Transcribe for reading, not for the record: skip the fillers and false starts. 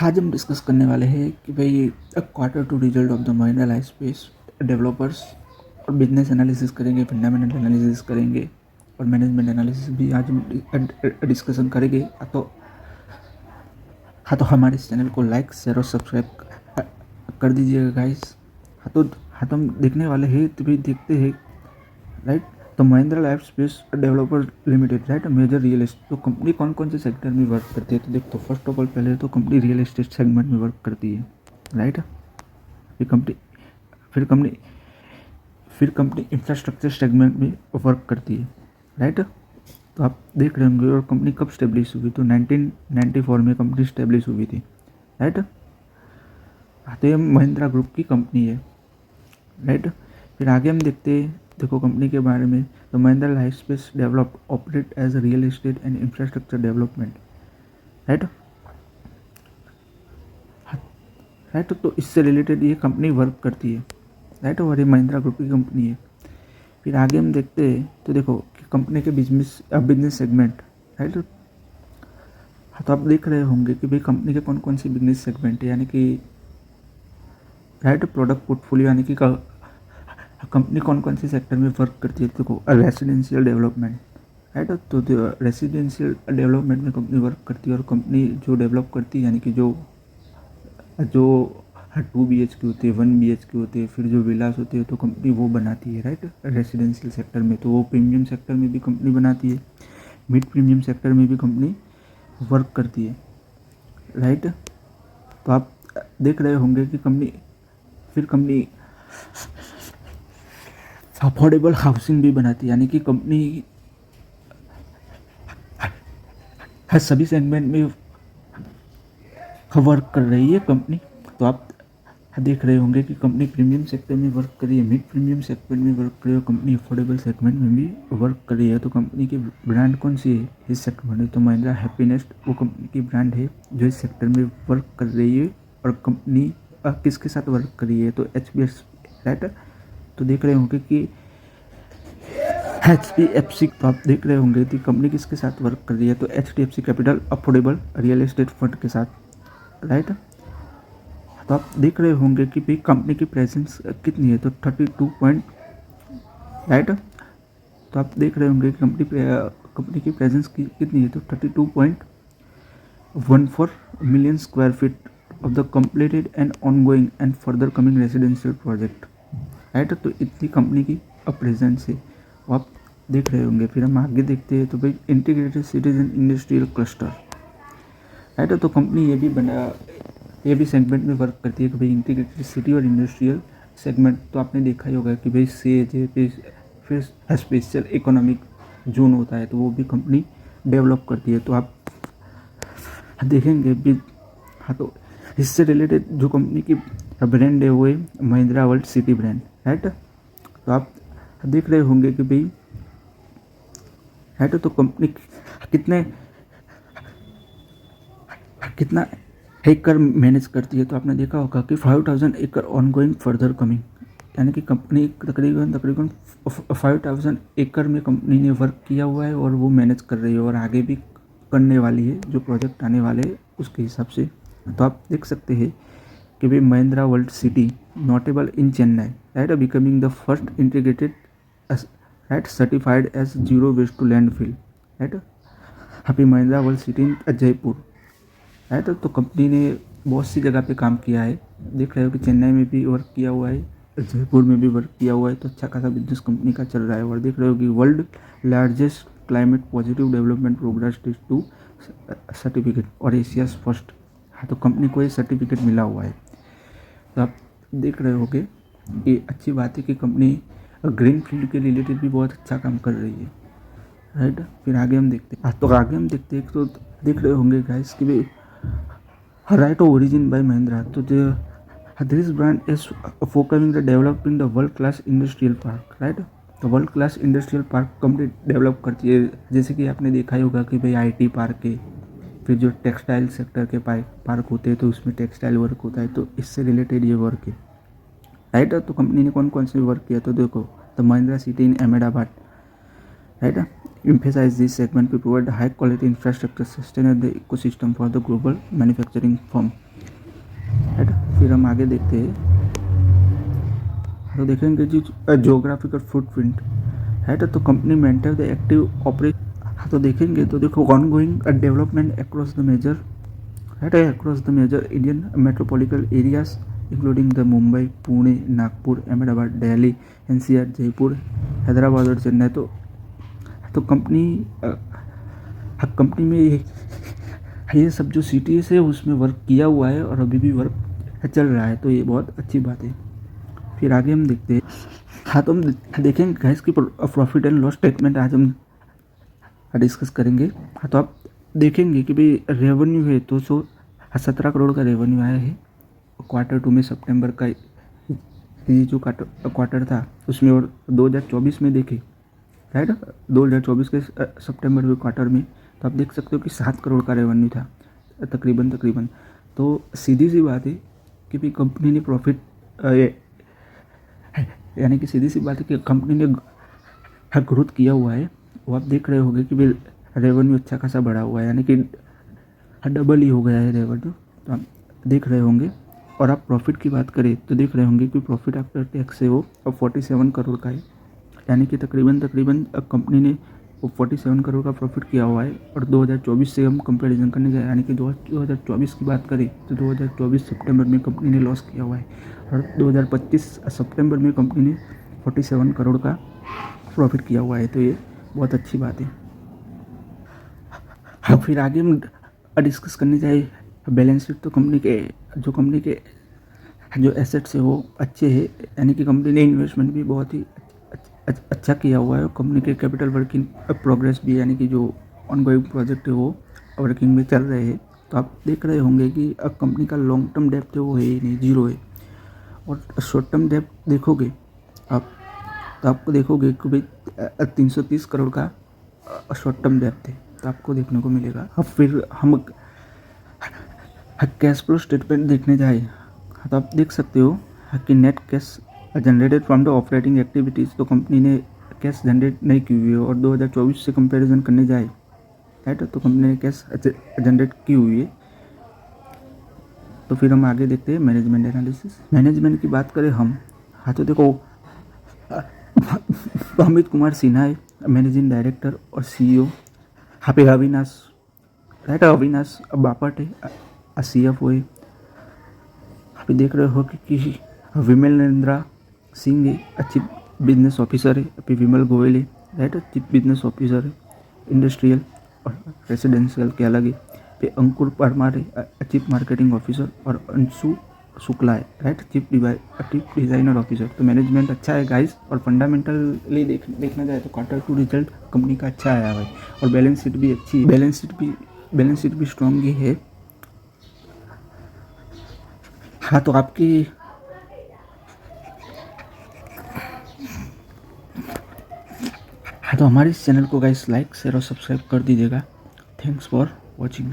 आज हम डिस्कस करने वाले हैं कि भाई quarter two result of the Mahindra Lifespace developers और बिजनेस एनालिसिस करेंगे, फंडामेंटल एनालिसिस करेंगे और मैनेजमेंट एनालिसिस भी आज हम डिस्कशन करेंगे। तो हमारे इस चैनल को लाइक शेयर और सब्सक्राइब कर दीजिएगा गाइस। तो हम देखने वाले हैं, तो भाई देखते हैं राइट। तो Mahindra Lifespace developer limited right major real estate, तो कंपनी कौन कौन से सेक्टर में वर्क करती है। तो देखो फर्स्ट ऑफ ऑल पहले तो कंपनी रियल एस्टेट सेगमेंट में वर्क करती है राइट। फिर कंपनी इंफ्रास्ट्रक्चर सेगमेंट में वर्क करती है राइट। तो आप देख रहे होंगे। और कंपनी कब स्टेब्लिश हुई, तो 1994 में कंपनी स्टेब्लिश हुई थी राइट। तो ये महिंद्रा ग्रुप की कंपनी है राइट। फिर आगे हम देखते हैं देखो कंपनी के बारे में। तो Mahindra Lifespace developed operate as real estate and infrastructure development right. तो इससे रिलेटेड ये कंपनी वर्क करती है राइट, और ये महिंद्रा ग्रुप की कंपनी है। फिर आगे हम देखते हैं तो देखो कि कंपनी के बिजनेस सेगमेंट राइट। तो आप देख रहे होंगे कि भाई कंपनी के कौन कौन से बिजनेस सेगमेंट है, यानी कि राइट प्रोडक्ट पोर्टफोलियो, यानी कि कंपनी कौन कौन से सेक्टर में वर्क करती है। देखो रेसिडेंशियल डेवलपमेंट राइट। तो रेसिडेंशियल डेवलपमेंट में कंपनी वर्क करती है, और कंपनी जो डेवलप करती है यानी कि जो 2 BHK होते हैं, 1 BHK होते हैं, फिर जो विलास होते हैं, तो कंपनी वो बनाती है राइट रेसिडेंशियल सेक्टर में। तो वो प्रीमियम सेक्टर में भी कंपनी बनाती है, मिड प्रीमियम सेक्टर में भी कंपनी वर्क करती है राइट। तो आप देख रहे होंगे कि कंपनी अफोर्डेबल हाउसिंग भी बनाती है, यानी कि कंपनी हर सभी सेगमेंट में वर्क कर रही है कंपनी। तो आप देख रहे होंगे कि कंपनी प्रीमियम सेक्टर में वर्क कर रही है, मिड प्रीमियम सेक्टर में वर्क कर रही है, कंपनी अफोर्डेबल सेगमेंट में भी वर्क कर रही है। तो कंपनी की ब्रांड कौन सी है इस सेक्टर में, तो महिंद्रा हैप्पीनेस्ट वो कंपनी की ब्रांड है जो इस सेक्टर में वर्क कर रही है। और कंपनी किसके साथ वर्क कर रही है, तो HPS राइट। तो देख रहे होंगे कि HDFC, तो आप देख रहे होंगे कि कंपनी किसके साथ वर्क कर रही है, तो HDFC capital affordable real estate fund के साथ राइट। तो आप देख रहे होंगे कि भाई कंपनी की प्रेजेंस कितनी है, तो 32 पॉइंट राइट। तो आप देख रहे होंगे कि कंपनी की प्रेजेंस कितनी है, तो 32.14 million square feet of the completed and ongoing and further coming residential project right. तो इतनी कंपनी की प्रेजेंस है वो आप देख रहे होंगे। फिर हम आगे देखते हैं तो भाई integrated cities and industrial cluster right. तो कंपनी ये भी सेगमेंट में वर्क करती है कि भाई इंटीग्रेटेड सिटी और इंडस्ट्रियल सेगमेंट। तो आपने देखा ही होगा कि भाई फिर स्पेशल इकोनॉमिक जोन होता है, तो वो भी कंपनी डेवलप करती है। तो आप देखेंगे भी तो इससे रिलेटेड जो कंपनी की ब्रांड है वो है Mahindra world city brand right. तो आप देख रहे होंगे कि भाई राइट। तो कंपनी कितना एकड़ मैनेज करती है, तो आपने देखा होगा कि 5000 एकड़ ऑनगोइंग फर्दर कमिंग, यानी कि कंपनी तकरीबन 5000 एकड़ में कंपनी ने वर्क किया हुआ है और वो मैनेज कर रही है और आगे भी करने वाली है जो प्रोजेक्ट आने वाले हैं उसके हिसाब से। तो आप देख सकते हैं कि भाई Mahindra world city notable in Chennai right, becoming the first integrated right certified as zero waste to landfill right. अभी Mahindra world city in Jaipur right. तो कंपनी ने बहुत सी जगह पे काम किया है, देख रहे हो कि चेन्नई में भी वर्क किया हुआ है, जयपुर में भी वर्क किया हुआ है। तो अच्छा खासा बिजनेस कंपनी का चल रहा है। और देख रहे हो कि world largest climate positive development progress test 2 certificate और एशियाज फर्स्ट। हाँ, तो कंपनी को ये सर्टिफिकेट मिला हुआ है। तो आप देख रहे होगे कि अच्छी बात है कि कंपनी ग्रीन फील्ड के रिलेटेड भी बहुत अच्छा काम कर रही है राइट। फिर आगे हम देखते हैं तो देख रहे होंगे गाइस कि भाई राइट ओरिजिन बाय महिंद्रा। तो this brand is focusing the developing the world class industrial park right. तो world class industrial park company develop करती है, जैसे कि आपने देखा ही होगा कि भाई IT पार्क है, फिर जो टेक्सटाइल सेक्टर के पार्क होते हैं तो उसमें टेक्सटाइल वर्क होता है। तो इससे रिलेटेड ये वर्क है राइट। तो कंपनी ने कौन कौन से वर्क किया, तो देखो the Mahindra city in Ahmedabad right emphasize this segment to provide high quality infrastructure sustain the ecosystem for the global manufacturing firm फिर हम आगे देखते हैं तो देखेंगे जी जोग्राफिकल फुटप्रिंट है तो company maintain the active operation. तो देखेंगे तो देखो ongoing development across the major है across the major Indian metropolitan areas including the Mumbai, Pune, Nagpur, Ahmedabad, Delhi, NCR, Jaipur, Hyderabad और चेन्नई। तो कंपनी में ये सब जो सिटीज़ है उसमें वर्क किया हुआ है और अभी भी वर्क चल रहा है, तो ये बहुत अच्छी बात है। फिर आगे हम देखते हैं तो हम देखेंगे गैस की प्रॉफिट एंड लॉस स्टेटमेंट आज हम डिस्कस करेंगे। तो आप देखेंगे कि भाई रेवेन्यू है तो 17 करोड़ का रेवेन्यू आया है Q2 में, सितंबर का ये जो क्वार्टर था उसमें, और 2024 में देखें राइट 2024 के सितंबर के क्वार्टर में तो आप देख सकते हो कि 7 करोड़ का रेवेन्यू था तकरीबन। तो सीधी सी बात है कि भाई कंपनी ने प्रॉफिट यानी कि सीधी सी बात है कि कंपनी ने ग्रोथ किया हुआ है। वो आप देख रहे होंगे कि भाई रेवेन्यू अच्छा खासा बढ़ा हुआ है, यानी कि डबल ही हो गया है रेवेन्यू, तो आप देख रहे होंगे। और आप प्रॉफिट की बात करें तो देख रहे होंगे कि प्रॉफिट आफ्टर टैक्स है वो अब 47 करोड़ का है, यानी कि तकरीबन कंपनी ने 47 करोड़ का प्रॉफिट किया हुआ है। और 2024 से हम कंपैरिजन करने जाए, यानी कि 2024 की बात करें तो 2024 सितंबर में कंपनी ने लॉस किया हुआ है और 2025 सितंबर में कंपनी ने 47 करोड़ का प्रॉफिट किया हुआ है, तो ये बहुत अच्छी बात है। फिर आगे हम डिस्कस करने जाए बैलेंस शीट, तो कंपनी के जो एसेट्स है वो अच्छे हैं, यानी कि कंपनी ने इन्वेस्टमेंट भी बहुत ही अच्छा किया हुआ है। कंपनी के कैपिटल वर्क इन प्रोग्रेस भी, यानी कि जो ऑनगोइंग प्रोजेक्ट है वो वर्किंग में चल रहे हैं। तो आप देख रहे होंगे कि अब कंपनी का लॉन्ग टर्म डेप्ट है वो है ही नहीं, जीरो है। और शॉर्ट टर्म डेप्ट देखोगे आप तो आपको देखोगे कि भाई 330 करोड़ का शॉर्ट टर्म डेप्ट है, तो आपको देखने को मिलेगा। अब फिर हम कैश फ्लो स्टेटमेंट देखने जाए तो आप देख सकते हो कि net cash generated from the operating activities, तो कंपनी ने कैश जनरेट नहीं की हुई है। और 2024 से कंपैरिजन करने जाए राइट तो कंपनी ने कैश जनरेट की हुई है। तो फिर हम आगे देखते हैं मैनेजमेंट एनालिसिस। मैनेजमेंट की बात करें हम तो देखो अमित कुमार सिन्हा है मैनेजिंग डायरेक्टर और CEO। अविनाश बापट है CFO है। आप देख रहे हो कि विमलेंद्रा सिंह है चीफ बिजनेस ऑफिसर है, अभी विमल गोयल है राइट चीफ बिजनेस ऑफिसर है इंडस्ट्रियल और रेसिडेंशियल के अलग है। फिर अंकुर परमार है चीफ मार्केटिंग ऑफिसर और अंशु शुक्ला है राइट चीफ डिज़ाइनर ऑफिसर। तो मैनेजमेंट अच्छा है गाइस, और फंडामेंटली देखना जाए तो Q2 रिजल्ट कंपनी का अच्छा आया है और बैलेंस शीट भी अच्छी है, बैलेंस शीट भी स्ट्रॉन्ग ही है। तो आपकी तो हमारे इस चैनल को गाइस लाइक शेयर और सब्सक्राइब कर दीजिएगा। Thanks for watching.